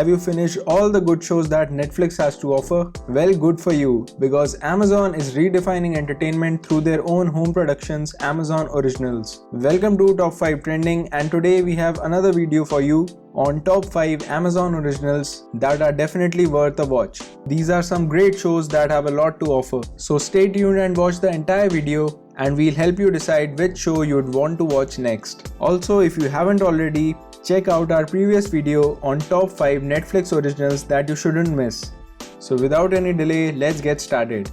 Have you finished all the good shows that Netflix has to offer? Well, good for you, because Amazon is redefining entertainment through their own home productions, Amazon Originals. Welcome to Top 5 Trending, and today we have another video for you on Top 5 Amazon Originals that are definitely worth a watch. These are some great shows that have a lot to offer. So stay tuned and watch the entire video, and we'll help you decide which show you'd want to watch next. Also, if you haven't already, check out our previous video on Top 5 Netflix Originals that you shouldn't miss. So without any delay, let's get started.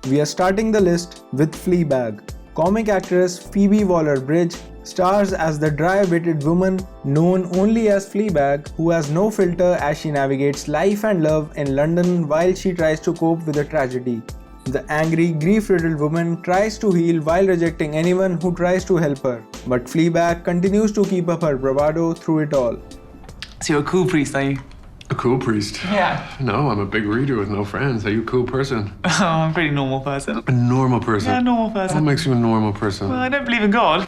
We are starting the list with Fleabag. Comic actress Phoebe Waller-Bridge stars as the dry-witted woman known only as Fleabag, who has no filter as she navigates life and love in London while she tries to cope with a tragedy. The angry, grief-riddled woman tries to heal while rejecting anyone who tries to help her. But Fleabag continues to keep up her bravado through it all. So you're a cool priest, are you? A cool priest? Yeah. No, I'm a big reader with no friends. Are you a cool person? Oh, I'm a pretty normal person. A normal person? Yeah, a normal person. What makes you a normal person? Well, I don't believe in God.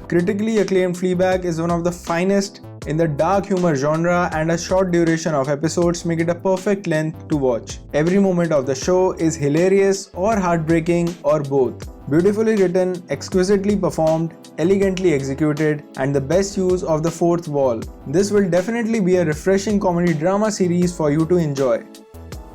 Critically acclaimed Fleabag is one of the finest in the dark humor genre, and a short duration of episodes make it a perfect length to watch. Every moment of the show is hilarious or heartbreaking or both. Beautifully written, exquisitely performed, elegantly executed, and the best use of the fourth wall. This will definitely be a refreshing comedy drama series for you to enjoy.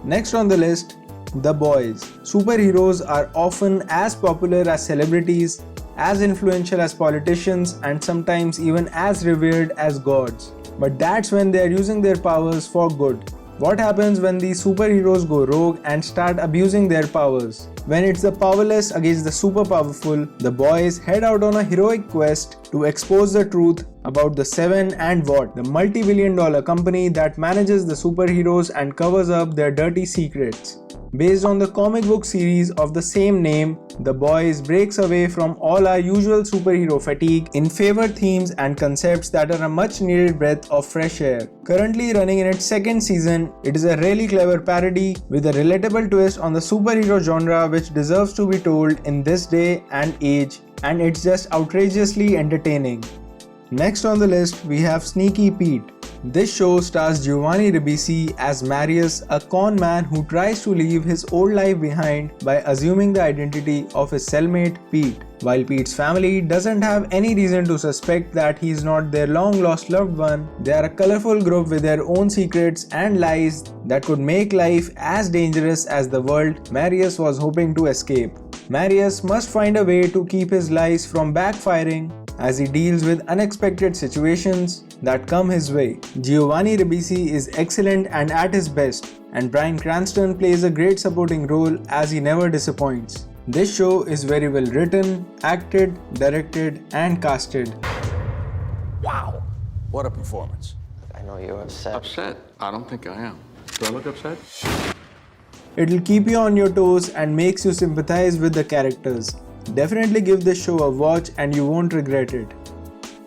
Next on the list, The Boys. Superheroes are often as popular as celebrities, as influential as politicians, and sometimes even as revered as gods. But that's when they are using their powers for good. What happens when these superheroes go rogue and start abusing their powers? When it's the powerless against the super powerful, the boys head out on a heroic quest to expose the truth about the Seven and What, the multi-billion-dollar company that manages the superheroes and covers up their dirty secrets. Based on the comic book series of the same name, The Boys breaks away from all our usual superhero fatigue in favor themes and concepts that are a much needed breath of fresh air. Currently running in its second season, it is a really clever parody with a relatable twist on the superhero genre which deserves to be told in this day and age, and it's just outrageously entertaining. Next on the list, we have Sneaky Pete. This show stars Giovanni Ribisi as Marius, a con man who tries to leave his old life behind by assuming the identity of his cellmate Pete. While Pete's family doesn't have any reason to suspect that he is not their long-lost loved one, they are a colorful group with their own secrets and lies that could make life as dangerous as the world Marius was hoping to escape. Marius must find a way to keep his lies from backfiring as he deals with unexpected situations that come his way. Giovanni Ribisi is excellent and at his best, and Bryan Cranston plays a great supporting role as he never disappoints. This show is very well written, acted, directed, and casted. Wow, what a performance. I know you're upset. Upset? I don't think I am. Do I look upset? It'll keep you on your toes and makes you sympathize with the characters. Definitely give this show a watch and you won't regret it.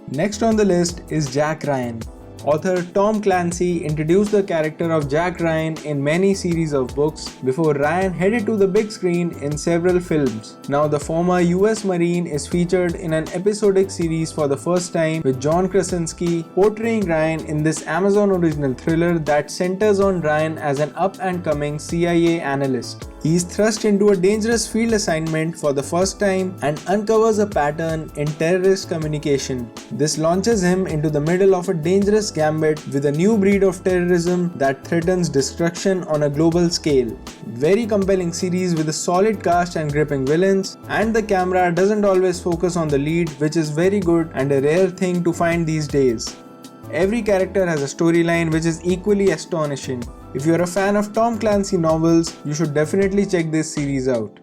Next on the list is Jack Ryan. Author Tom Clancy introduced the character of Jack Ryan in many series of books before Ryan headed to the big screen in several films. Now the former US Marine is featured in an episodic series for the first time, with John Krasinski portraying Ryan in this Amazon original thriller that centers on Ryan as an up-and-coming CIA analyst. He is thrust into a dangerous field assignment for the first time and uncovers a pattern in terrorist communication. This launches him into the middle of a dangerous gambit with a new breed of terrorism that threatens destruction on a global scale. Very compelling series with a solid cast and gripping villains, and the camera doesn't always focus on the lead, which is very good and a rare thing to find these days. Every character has a storyline which is equally astonishing. If you're a fan of Tom Clancy novels, you should definitely check this series out.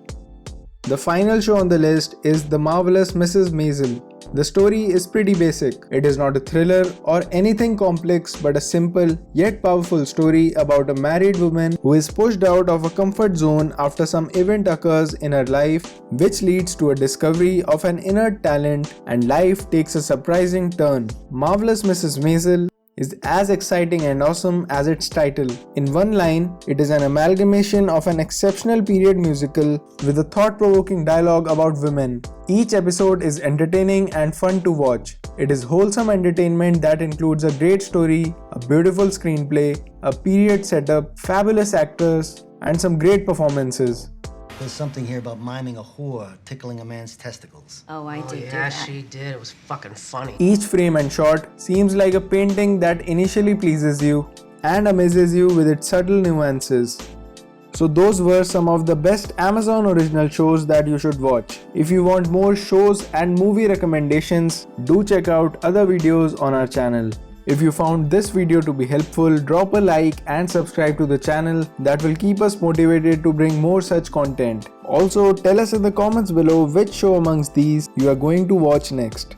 The final show on the list is The Marvelous Mrs. Maisel. The story is pretty basic. It is not a thriller or anything complex, but a simple yet powerful story about a married woman who is pushed out of a comfort zone after some event occurs in her life, which leads to a discovery of an inner talent, and life takes a surprising turn. Marvelous Mrs. Maisel is as exciting and awesome as its title. In one line, it is an amalgamation of an exceptional period musical with a thought-provoking dialogue about women. Each episode is entertaining and fun to watch. It is wholesome entertainment that includes a great story, a beautiful screenplay, a period setup, fabulous actors, and some great performances. There's something here about miming a whore tickling a man's testicles. Oh, I did do Yeah, that. she did. It was fucking funny. Each frame and shot seems like a painting that initially pleases you and amazes you with its subtle nuances. So those were some of the best Amazon original shows that you should watch. If you want more shows and movie recommendations, do check out other videos on our channel. If you found this video to be helpful, drop a like and subscribe to the channel. That will keep us motivated to bring more such content. Also, tell us in the comments below which show amongst these you are going to watch next.